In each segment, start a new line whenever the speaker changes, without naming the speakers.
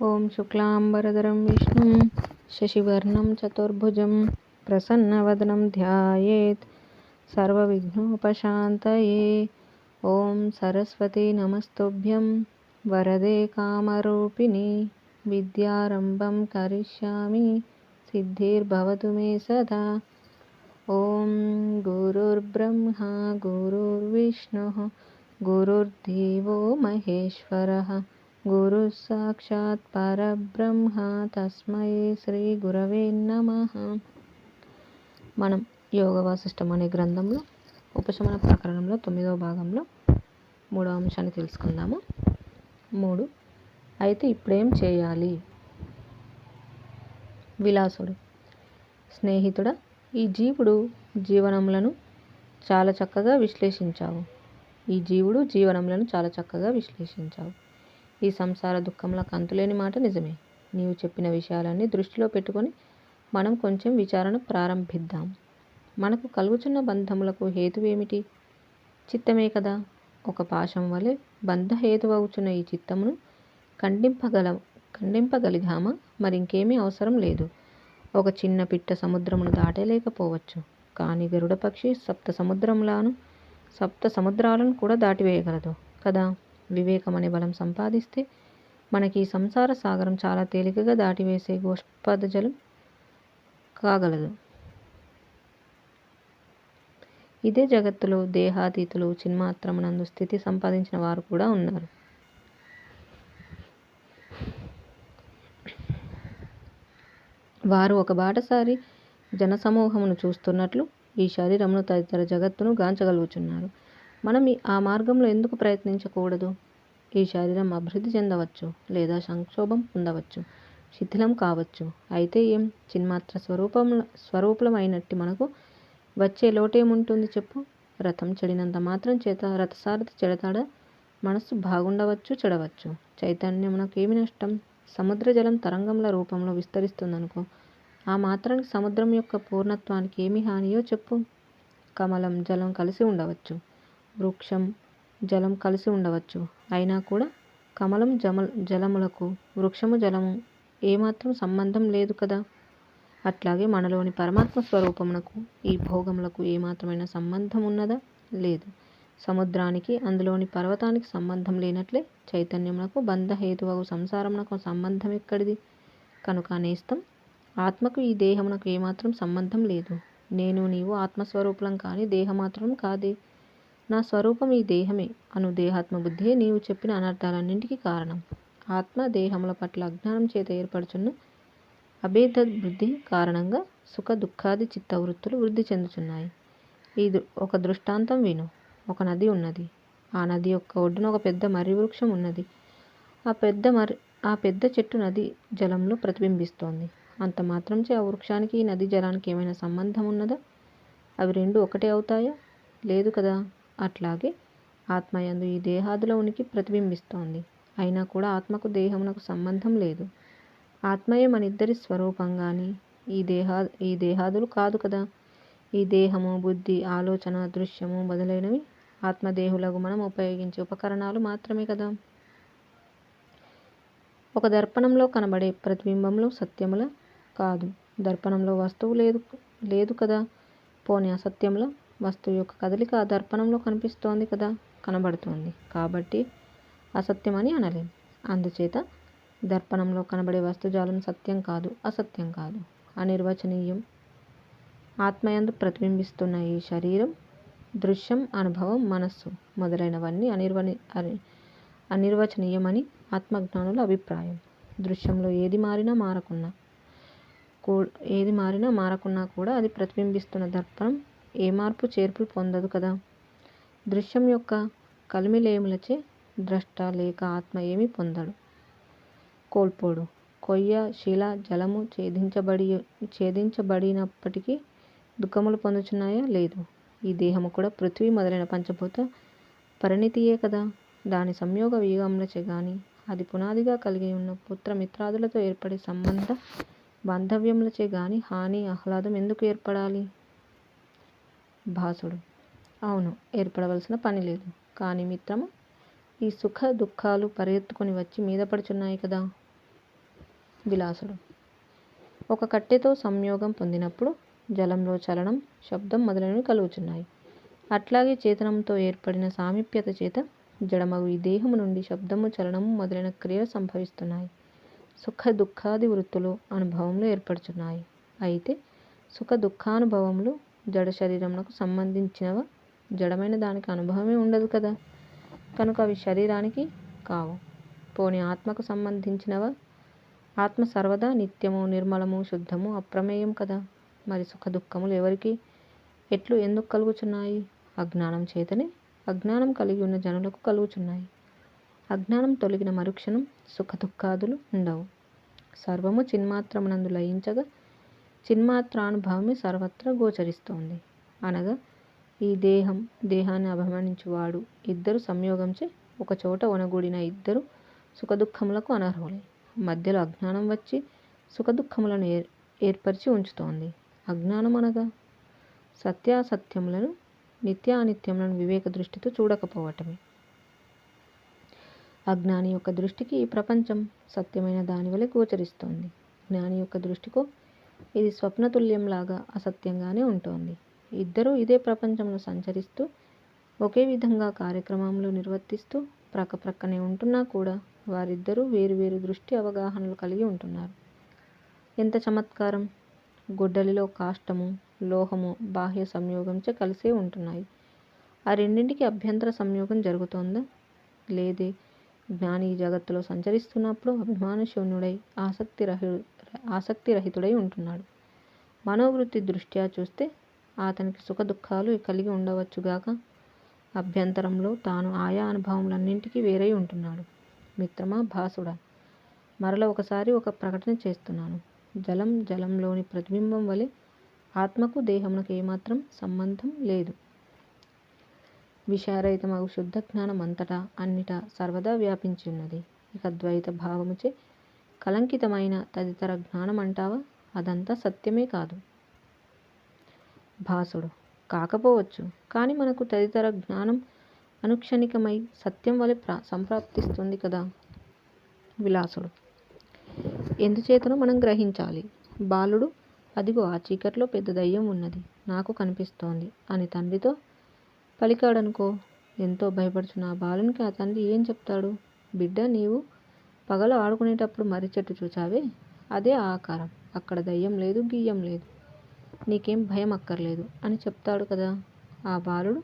ఓం శుక్లాంబరధరం విష్ణుం శశివర్ణం చతుర్భుజం ప్రసన్నవదనం ధ్యాయేత్ సర్వవిఘ్నోపశాంతయే. ఓం సరస్వతీ నమస్తుభ్యం వరదే కామరూపిణి విద్యారంభం కరిష్యామి సిద్ధిర్భవతు మే సదా. ఓం గురుర్బ్రహ్మా గురుర్విష్ణుః గురుర్దేవో మహేశ్వరః గురు సాక్షాత్ పరబ్రహ్మ తస్మై శ్రీ గురవే నమః. మనం యోగ వాసిష్టం అనే గ్రంథంలో ఉపశమన ప్రకరణంలో 9వ భాగంలో 3వ అంశాన్ని తెలుసుకుందాము. 3. అయితే ఇప్పుడేం చేయాలి? విలాసుడు: స్నేహితుడా, ఈ జీవుడు జీవనములను చాలా చక్కగా విశ్లేషించావు. ఈ సంసార దుఃఖములకు అంతులేని మాట నిజమే. నీవు చెప్పిన విషయాలన్నీ దృష్టిలో పెట్టుకొని మనం కొంచెం విచారణ ప్రారంభిద్దాం. మనకు కలుగుచున్న బంధములకు హేతువేమిటి? చిత్తమే కదా. ఒక పాశం వలె బంధహేతువవుచున్న ఈ చిత్తమును ఖండింపగలిగామా? మరింకేమీ అవసరం లేదు. ఒక చిన్న పిట్ట సముద్రమును దాటలేకపోవచ్చు, కానీ గరుడ పక్షి సప్త సముద్రాలను కూడా దాటివేయగలదు కదా. వివేకం అనే బలం సంపాదిస్తే మనకి ఈ సంసార సాగరం చాలా తేలికగా దాటివేసే గోష్పద జలం కాగలదు. ఇదే జగత్తులో దేహాతీతులు, చిన్మాత్రమునందు స్థితి సంపాదించిన వారు కూడా ఉన్నారు. వారు ఒక బాటసారి జనసమూహమును చూస్తున్నట్లు ఈ శరీరమును తదితర జగత్తును గాంచగలుగుచున్నారు. మనం ఆ మార్గంలో ఎందుకు ప్రయత్నించకూడదు? ఈ శరీరం అభివృద్ధి చెందవచ్చు, లేదా సంక్షోభం పొందవచ్చు, శిథిలం కావచ్చు. అయితే ఏం? చిన్మాత్ర స్వరూపమైనట్టి మనకు వచ్చే లోటేముంటుంది చెప్పు? రథం చెడినంత మాత్రం చేత రథసారథి చెడతాడా? మనస్సు బాగుండవచ్చు, చెడవచ్చు. చైతన్యమునకు ఏమి నష్టం? సముద్ర జలం తరంగముల రూపంలో విస్తరిస్తుందనుకో, ఆ మాత్రానికి సముద్రం యొక్క పూర్ణత్వానికి ఏమి హానియో చెప్పు. కమలం జలం కలిసి ఉండవచ్చు, వృక్షం జలం కలిసి ఉండవచ్చు. అయినా కూడా కమలం జలములకు వృక్షము జలము ఏమాత్రం సంబంధం లేదు కదా. అట్లాగే మనలోని పరమాత్మ స్వరూపమునకు ఈ భోగములకు ఏమాత్రమైన సంబంధం ఉన్నదా? లేదు. సముద్రానికి అందులోని పర్వతానికి సంబంధం లేనట్లే చైతన్యమునకు బంధహేతువగు సంసారమునకు సంబంధం ఎక్కడిది? కనుక నేస్తం, ఆత్మకు ఈ దేహమునకు ఏమాత్రం సంబంధం లేదు. నేను నీవు ఆత్మస్వరూపులం కానీ దేహమాత్రం కాదే. నా స్వరూపం ఈ దేహమే అను దేహాత్మ బుద్ధియే నీవు చెప్పిన అనర్థాలన్నింటికీ కారణం. ఆత్మ దేహముల పట్ల అజ్ఞానం చేత ఏర్పడుచున్న అభేద బుద్ధి కారణంగా సుఖ దుఃఖాది చిత్తవృత్తులు వృద్ధి చెందుతున్నాయి. ఒక దృష్టాంతం విను. ఒక నది ఉన్నది. ఆ నది యొక్క ఒడ్డున ఒక పెద్ద మర్రి వృక్షం ఉన్నది. ఆ పెద్ద చెట్టు నది జలంలో ప్రతిబింబిస్తోంది. అంత మాత్రంచే ఆ వృక్షానికి ఈ నది జలానికి ఏమైనా సంబంధం ఉన్నదా? అవి రెండు ఒకటే అవుతాయా? లేదు కదా. అట్లాగే ఆత్మయందు ఈ దేహాదుల ఉనికి ప్రతిబింబిస్తోంది. అయినా కూడా ఆత్మకు దేహమునకు సంబంధం లేదు. ఆత్మయే మనిద్దరి స్వరూపం గాని ఈ దేహాదులు కాదు కదా. ఈ దేహము, బుద్ధి, ఆలోచన, దృశ్యము మొదలైనవి ఆత్మదేహులకు మనం ఉపయోగించే ఉపకరణాలు మాత్రమే కదా. ఒక దర్పణంలో కనబడే ప్రతిబింబంలో సత్యముల కాదు. దర్పణంలో వస్తువు లేదు కదా. పోనీ అసత్యంలో వస్తువు యొక్క కదలిక ఆ దర్పణంలో కనిపిస్తోంది కదా, కనబడుతోంది. కాబట్టి అసత్యం అని అనలేం. అందుచేత దర్పణంలో కనబడే వస్తుజాలం సత్యం కాదు, అసత్యం కాదు, అనిర్వచనీయం. ఆత్మయందు ప్రతిబింబిస్తున్న ఈ శరీరం, దృశ్యం, అనుభవం, మనస్సు మొదలైనవన్నీ అనిర్వచనీయమని ఆత్మజ్ఞానుల అభిప్రాయం. దృశ్యంలో ఏది మారినా మారకున్నా కూడా అది ప్రతిబింబిస్తున్న దర్పణం ఏ మార్పు చేర్పులు పొందదు కదా. దృశ్యం యొక్క కలిమిలేములచే ద్రష్ట లేక ఆత్మ ఏమీ కోల్పోడు. కొయ్య, శిల, జలము ఛేదించబడినప్పటికీ దుఃఖములు పొందుచున్నాయా? లేదు. ఈ దేహము కూడా పృథ్వీ మొదలైన పంచభూత పరిణితియే కదా. దాని సంయోగ వియోగములచే గాని, అది పునాదిగా కలిగి ఉన్న పుత్రమిత్రాదులతో ఏర్పడే సంబంధ బాంధవ్యములచే గాని హాని ఆహ్లాదం ఎందుకు ఏర్పడాలి? భాసుడు: అవును, ఏర్పడవలసిన పని లేదు. కానీ మిత్రమా, ఈ సుఖ దుఃఖాలు పరిగెత్తుకొని వచ్చి మీద పడుచున్నాయి కదా. విలాసుడు. ఒక కట్టెతో సంయోగం పొందినప్పుడు జలంలో చలనం, శబ్దం మొదలైనవి కలుగుచున్నాయి. అట్లాగే చేతనంతో ఏర్పడిన సామీప్యత చేత జడమగు ఈ దేహము నుండి శబ్దము, చలనము మొదలైన క్రియలు సంభవిస్తున్నాయి. సుఖ దుఃఖాది వృత్తులు అనుభవంలో ఏర్పడుచున్నాయి. అయితే సుఖ దుఃఖానుభవములు జడ శరీరమునకు సంబంధించినవ. జడమైన దానికి అనుభవమే ఉండదు కదా, కనుక అవి శరీరానికి కావు. పోని ఆత్మకు సంబంధించినవ. ఆత్మ సర్వదా నిత్యము, నిర్మలము, శుద్ధము, అప్రమేయం కదా. మరి సుఖ దుఃఖములు ఎవరికి, ఎట్లు, ఎందుకు కలుగుచున్నాయి? అజ్ఞానం చేతనే. అజ్ఞానం కలిగి ఉన్న జనులకు కలుగుచున్నాయి. అజ్ఞానం తొలగిన మరుక్షణం సుఖ దుఃఖాదులు ఉండవు. సర్వము చిన్మాత్రమునందు లయించగా చిన్మాత్రానుభవమే సర్వత్రా గోచరిస్తోంది. అనగా ఈ దేహాన్ని అభిమానించువాడు ఇద్దరు సంయోగంచే ఒకచోట ఒనగూడిన ఇద్దరు సుఖదుఖములకు అనర్హులే. మధ్యలో అజ్ఞానం వచ్చి సుఖదుఖములను ఏర్పరిచి ఉంచుతోంది. అజ్ఞానం అనగా సత్యాసత్యములను, నిత్యానిత్యములను వివేక దృష్టితో చూడకపోవటమే. అజ్ఞాని యొక్క దృష్టికి ఈ ప్రపంచం సత్యమైన దాని వలె గోచరిస్తోంది. జ్ఞాని యొక్క దృష్టికో ఇది స్వప్నతుల్యంలాగా అసత్యంగానే ఉంటోంది. ఇద్దరూ ఇదే ప్రపంచంలో సంచరిస్తూ ఒకే విధంగా కార్యక్రమములు నిర్వర్తిస్తూ ప్రక్కనే ఉంటున్నా కూడా వారిద్దరూ వేరువేరు దృష్టి అవగాహనలు కలిగి ఉంటున్నారు. ఎంత చమత్కారం! గొడ్డలిలో కాష్టము, లోహము బాహ్య సంయోగంచే కలిసే ఉంటున్నాయి. ఆ రెండింటికి అభ్యంతర సంయోగం జరుగుతోందా? లేదే. జ్ఞాని ఈ జగత్తులో సంచరిస్తున్నప్పుడు అభిమానశూన్యుడై ఆసక్తిరహితుడై ఉంటున్నాడు. మనోవృత్తి దృష్ట్యా చూస్తే అతనికి సుఖ దుఃఖాలు కలిగి ఉండవచ్చుగాక అభ్యంతరంలో తాను ఆయా అనుభవములన్నింటికీ వేరై ఉంటున్నాడు. మిత్రమా, భాసుడా, మరల ఒకసారి ఒక ప్రకటన చేస్తున్నాను. జలంలోని ప్రతిబింబం వలె ఆత్మకు దేహమునకు ఏమాత్రం సంబంధం లేదు. విషయరహితమగు శుద్ధ జ్ఞానం అంతటా అన్నిటా సర్వదా వ్యాపించి ఉన్నది. ఇక ద్వైత భావముచే కలంకితమైన తదితర జ్ఞానం అంటావా, అదంతా సత్యమే కాదు. భాసుడు: కాకపోవచ్చు, కానీ మనకు తదితర జ్ఞానం అనుక్షణికమై సత్యం వలె సంప్రాప్తిస్తుంది కదా. విలాసుడు: ఎందుచేతనో మనం గ్రహించాలి. బాలుడు: అదిగో ఆ చీకట్లో పెద్ద దయ్యం ఉన్నది, నాకు కనిపిస్తోంది అని తండ్రితో పలికాడనుకో. ఎంతో భయపడుచున్న ఆ బాలునికి ఆ తండ్రి ఏం చెప్తాడు? బిడ్డ, నీవు పగలు ఆడుకునేటప్పుడు మర్రి చెట్టు చూచావే, అదే ఆ ఆకారం. అక్కడ దయ్యం లేదు, గియ్యం లేదు. నీకేం భయం అక్కర్లేదు అని చెప్తాడు కదా. ఆ బాలుడు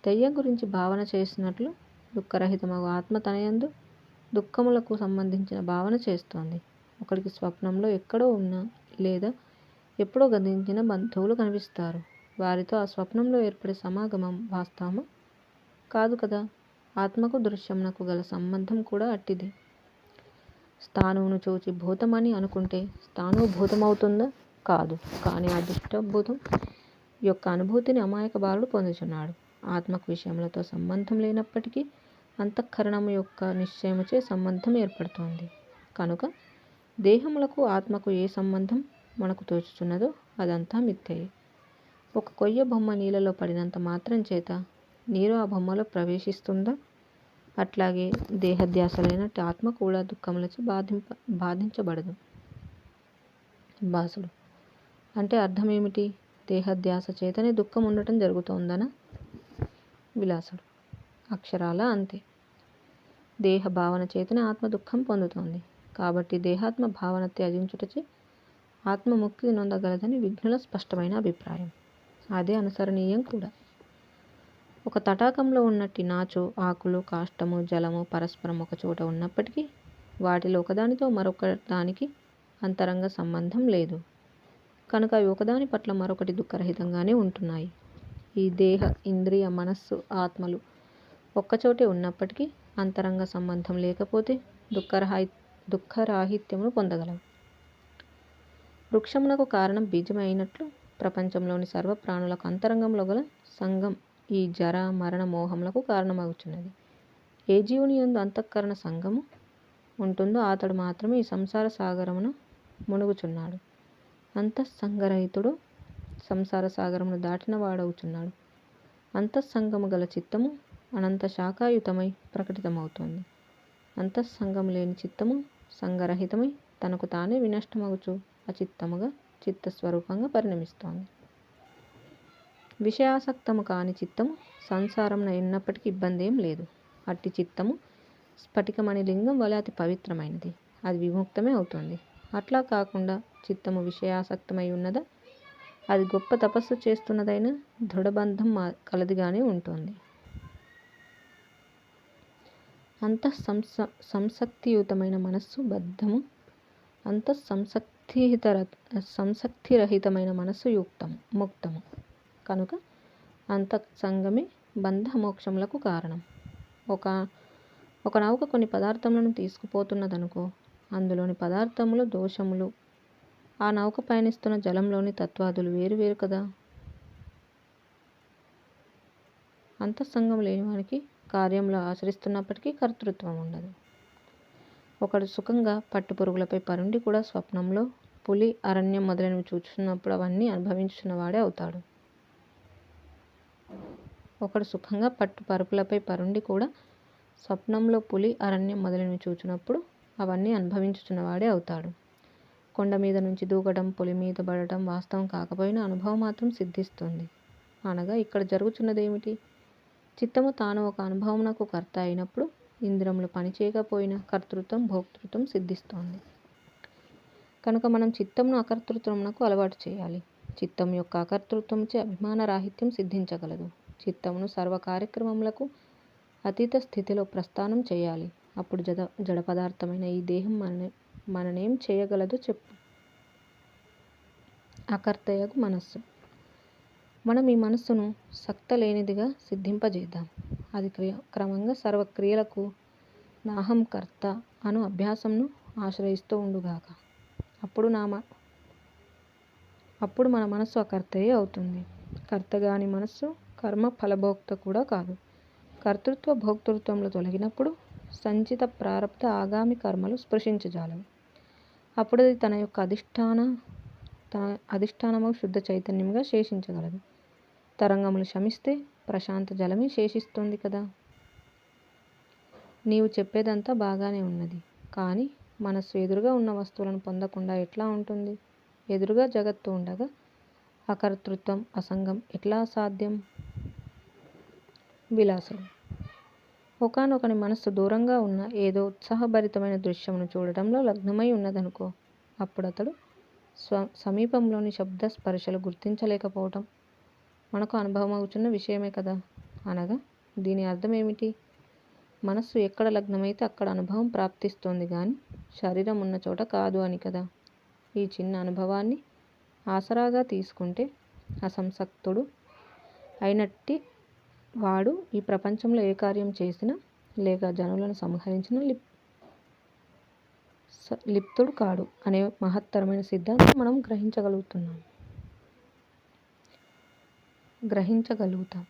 దయ్యం గురించి భావన చేసినట్లు దుఃఖరహితమగు ఆత్మ తనయందు దుఃఖములకు సంబంధించిన భావన చేస్తోంది. ఒకడికి స్వప్నంలో ఎక్కడో ఉన్న లేదా ఎప్పుడో గతించిన బంధువులు కనిపిస్తారు. వారితో ఆ స్వప్నంలో ఏర్పడే సమాగమం వాస్తవమా? కాదు కదా. ఆత్మకు దృశ్యమునకు గల సంబంధం కూడా అట్టిదే. స్థాణువును చూచి భూతమని అనుకుంటే స్థాణువు భూతమవుతుందా? కాదు. కానీ ఆ దుష్టభూతం యొక్క అనుభూతిని అమాయక బాలుడు పొందుచున్నాడు. ఆత్మకు విషయములతో సంబంధం లేనప్పటికీ అంతఃకరణము యొక్క నిశ్చయముచే సంబంధం ఏర్పడుతోంది. కనుక దేహములకు ఆత్మకు ఏ సంబంధం మనకు తోచుచున్నదో అదంతా మిథ్యయే. ఒక కొయ్య బొమ్మ నీళ్ళలో పడినంత మాత్రం చేత నీరు ఆ బొమ్మలో ప్రవేశిస్తుందా? అట్లాగే దేహధ్యాసలైనట్టు ఆత్మ కూడా దుఃఖములచే బాధించబడదు. భాసుడు: అంటే అర్థమేమిటి? దేహధ్యాస చేతనే దుఃఖం ఉండటం జరుగుతోందనా? విలాసుడు: అక్షరాలా అంతే. దేహ భావన చేతనే ఆత్మ దుఃఖం పొందుతోంది. కాబట్టి దేహాత్మ భావన త్యజించుటచే ఆత్మ ముక్తి నొందగలదని విజ్ఞుల స్పష్టమైన అభిప్రాయం. అదే అనుసరణీయం కూడా. ఒక తటాకంలో ఉన్నట్టి నాచు, ఆకులు, కాష్టము, జలము పరస్పరం ఒక చోట ఉన్నప్పటికీ వాటిలో ఒకదానితో మరొక దానికి అంతరంగ సంబంధం లేదు. కనుక అవి ఒకదాని పట్ల మరొకటి దుఃఖరహితంగానే ఉంటున్నాయి. ఈ దేహ, ఇంద్రియ, మనస్సు, ఆత్మలు ఒక్కచోటే ఉన్నప్పటికీ అంతరంగ సంబంధం లేకపోతే దుఃఖరాహిత్యమును పొందగలవు. వృక్షమునకు కారణం బీజమే అయినట్లు ప్రపంచంలోని సర్వ ప్రాణులకు అంతరంగంలో గల సంగం ఈ జర, మరణ, మోహములకు కారణమగుచున్నది. ఏ జీవుని యందు అంతఃకరణ సంగము ఉంటుందో అతడు మాత్రమే ఈ సంసార సాగరమున మునుగుచున్నాడు. అంతఃసంగరహితుడు సంసార సాగరమును దాటిన వాడవుచున్నాడు. అంతఃసంగము గల చిత్తము అనంత శాఖాయుతమై ప్రకటితమవుతోంది. అంతఃసంగము లేని చిత్తము సంగరహితమై తనకు తానే వినష్టమగుచు అచిత్తముగా చిత్తస్వరూపంగా పరిణమిస్తోంది. విషయాసక్తము కాని చిత్తము సంసారంలో ఎన్నప్పటికీ ఇబ్బంది ఏం లేదు. అట్టి చిత్తము స్ఫటికమణి లింగం వలె అతి పవిత్రమైనది. అది విముక్తమే అవుతుంది. అట్లా కాకుండా చిత్తము విషయాసక్తమై ఉన్నదా, అది గొప్ప తపస్సు చేస్తున్నదైనా దృఢబంధం కలదిగానే ఉంటుంది. సంశక్తియుతమైన మనస్సు బద్ధము, సంశక్తిరహితమైన మనస్సు ముక్తము. కనుక అంతఃసంగమే బంధ మోక్షములకు కారణం. ఒక నౌక కొన్ని పదార్థములను తీసుకుపోతున్నదనుకో, అందులోని పదార్థములు దోషములు, ఆ నౌక పయనిస్తున్న జలంలోని తత్వాదులు వేరు వేరు కదా. అంతఃసంగం లేనివానికి కార్యంలో ఆచరిస్తున్నప్పటికీ కర్తృత్వం ఉండదు. ఒకడు సుఖంగా పట్టుపురుగులపై పరుండి కూడా స్వప్నంలో పులి, అరణ్యం మొదలైనవి చూచున్నప్పుడు అవన్నీ అనుభవించుచున్నవాడే అవుతాడు. ఒకడు సుఖంగా పరుపులపై పరుండి కూడా స్వప్నంలో పులి, అరణ్యం మొదలైనవి చూచినప్పుడు అవన్నీ అనుభవించుచున్నవాడే అవుతాడు. కొండ మీద నుంచి దూకడం, పులి మీద పడటం వాస్తవం కాకపోయినా అనుభవం మాత్రం సిద్ధిస్తుంది. అనగా ఇక్కడ జరుగుతున్నదేమిటి? చిత్తము తాను ఒక అనుభవమునకు కర్త అయినప్పుడు ఇంద్రియములు పనిచేయకపోయినా కర్తృత్వం, భోక్తృత్వం సిద్ధిస్తోంది. కనుక మనం చిత్తమును అకర్తృత్వమునకు అలవాటు చేయాలి. చిత్తం యొక్క అకర్తృత్వముచే అభిమాన రాహిత్యం సిద్ధించగలదు. చిత్తమును సర్వ కార్యక్రమములకు అతీత స్థితిలో ప్రస్థానం చేయాలి. అప్పుడు జడ పదార్థమైన ఈ దేహం మననేం చేయగలదో చెప్పు. అకర్తయగు మనస్సు. మనం ఈ మనస్సును సక్త లేనిదిగా సిద్ధింపజేద్దాం. అది క్రమంగా సర్వక్రియలకు నాహం కర్త అను అభ్యాసంను ఆశ్రయిస్తూ ఉండుగాక. అప్పుడు మన మనస్సు అకర్తయే అవుతుంది. కర్తగాని మనస్సు కర్మ ఫలభోక్త కూడా కాదు. కర్తృత్వ భోక్తృత్వములు తొలగినప్పుడు సంచిత ప్రారబ్ధ ఆగామి కర్మలు స్పృశించజాలవు. అప్పుడు అది తన యొక్క అధిష్టానము శుద్ధ చైతన్యముగా శేషించగలదు. తరంగములు శమిస్తే ప్రశాంత జలమే శేషిస్తుంది కదా. నీవు చెప్పేదంతా బాగానే ఉన్నది. కానీ మనస్సు ఎదురుగా ఉన్న వస్తువులను పొందకుండా ఎట్లా ఉంటుంది? ఎదురుగా జగత్తు ఉండగా అకర్తృత్వం, అసంగం ఎట్లా సాధ్యం? విలాసుడు. ఒకానొకని మనస్సు దూరంగా ఉన్న ఏదో ఉత్సాహభరితమైన దృశ్యమును చూడటంలో లగ్నమై ఉన్నదనుకో, అప్పుడు అతడు సమీపంలోని శబ్ద స్పర్శలు గుర్తించలేకపోవటం మనకు అనుభవమవుతున్న విషయమే కదా. అనగా దీని అర్థం ఏమిటి? మనస్సు ఎక్కడ లగ్నమైతే అక్కడ అనుభవం ప్రాప్తిస్తోంది కానీ శరీరం ఉన్న చోట కాదు అని కదా. ఈ చిన్న అనుభవాన్ని ఆసరాగా తీసుకుంటే అసంసక్తుడు అయినట్టి వాడు ఈ ప్రపంచంలో ఏ కార్యం చేసినా లేక జనులను సంహరించిన లిప్తుడు కాడు అనే మహత్తరమైన సిద్ధాంతం మనం గ్రహించగలుగుతాం.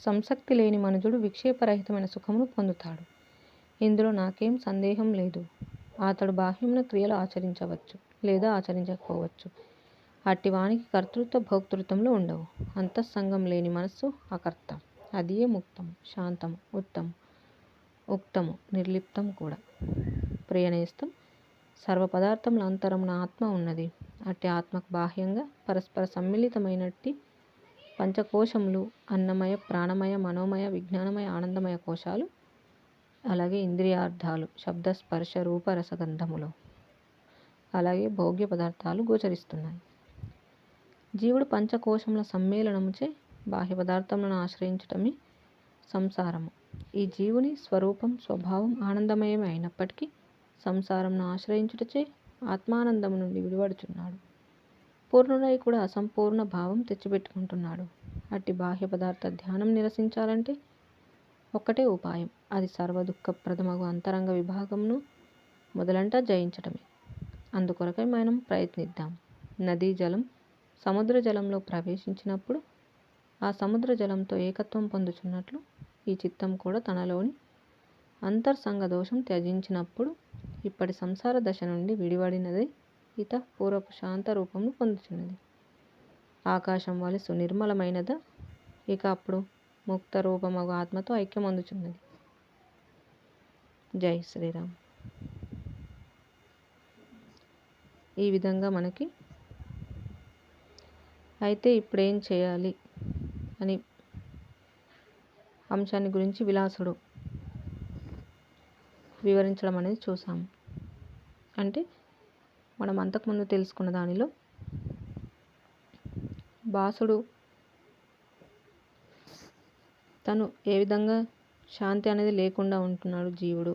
సంసక్తి లేని మనుజుడు విక్షేపరహితమైన సుఖమును పొందుతాడు. ఇందులో నాకేం సందేహం లేదు. అతడు బాహ్యమున క్రియలు ఆచరించవచ్చు లేదా ఆచరించకపోవచ్చు. అట్టి వానికి కర్తృత్వ భోక్తృత్వంలో ఉండవు. అంతఃసంగం లేని మనస్సు అకర్త. అదియే ముక్తము, శాంతము, ఉక్తము, నిర్లిప్తము కూడా. ప్రియనేస్తం, సర్వ పదార్థముల అంతరమున ఆత్మ ఉన్నది. అట్టి ఆత్మకు బాహ్యంగా పరస్పర సమ్మిళితమైనట్టి పంచకోశములు, అన్నమయ, ప్రాణమయ, మనోమయ, విజ్ఞానమయ, ఆనందమయ కోశాలు, అలాగే ఇంద్రియార్థాలు, శబ్ద స్పర్శ రూప రసగంధములు, అలాగే భోగ్య పదార్థాలు గోచరిస్తున్నాయి. జీవుడు పంచకోశముల సమ్మేళనముచే బాహ్య పదార్థములను ఆశ్రయించటమే సంసారము. ఈ జీవుని స్వరూపం, స్వభావం ఆనందమయమే అయినప్పటికీ సంసారంను ఆశ్రయించుటచే ఆత్మానందము నుండి విడివడుచున్నాడు. పూర్ణుడై కూడా అసంపూర్ణ భావం తెచ్చిపెట్టుకుంటున్నాడు. అట్టి బాహ్య పదార్థ ధ్యానం నిరసించాలంటే ఒక్కటే ఉపాయం. అది సర్వదుఃఖప్రదమగు అంతరంగ విభాగమును మొదలంటా జయించటమే. అందుకొరకై మనం ప్రయత్నిద్దాం. నదీ జలం సముద్ర జలంలో ప్రవేశించినప్పుడు ఆ సముద్ర జలంతో ఏకత్వం పొందుచున్నట్లు ఈ చిత్తం కూడా తనలోని అంతర్సంగ దోషం త్యజించినప్పుడు ఇప్పటి సంసార దశ నుండి విడివడినది పూర్వపు శాంత రూపమును పొందుచున్నది. ఆకాశం వలె సునిర్మలమైనదా ఇక అప్పుడు ముక్త రూపమగు ఆత్మతో ఐక్యమొందుచున్నది. జై శ్రీరామ్. ఈ విధంగా మనకి అయితే ఇప్పుడేం చేయాలి అని అంశాన్ని గురించి విలాసుడు వివరించడం అనేది చూసాము. అంటే మనం అంతకుముందు తెలుసుకున్న దానిలో భాసుడు తను ఏ విధంగా శాంతి అనేది లేకుండా ఉంటున్నాడు జీవుడు,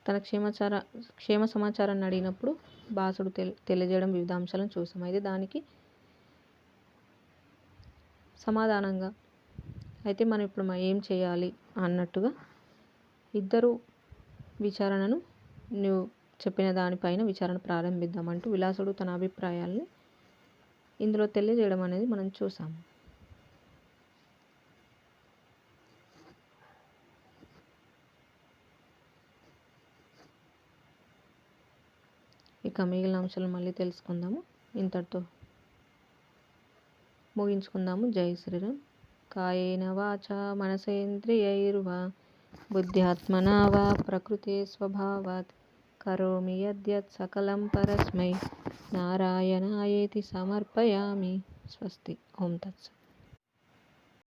తన క్షేమ సమాచారాన్ని అడిగినప్పుడు భాసుడు తెలియజేయడం వివిధ అంశాలను చూసాం. అయితే దానికి సమాధానంగా అయితే మనం ఇప్పుడు ఏం చేయాలి అన్నట్టుగా ఇద్దరు విచారణను నువ్వు చెప్పిన దానిపైన విచారణ ప్రారంభిద్దామంటూ విలాసుడు తన అభిప్రాయాల్ని ఇందులో తెలియజేయడం అనేది మనం చూసాము. ఇక మిగిలిన అంశాలు మళ్ళీ తెలుసుకుందాము. ఇంతటితో ముగించుకుందాము. జై శ్రీరామ్. కాయేన వాచా మనసేంద్రియైర్వా బుద్ధ్యాత్మనా వా ప్రకృతే స్వభావాత్ కరోమి యద్యత్ సకలం పరస్మై నారాయణాయేతి సమర్పయామి. స్వస్తి. ఓం తత్సత్.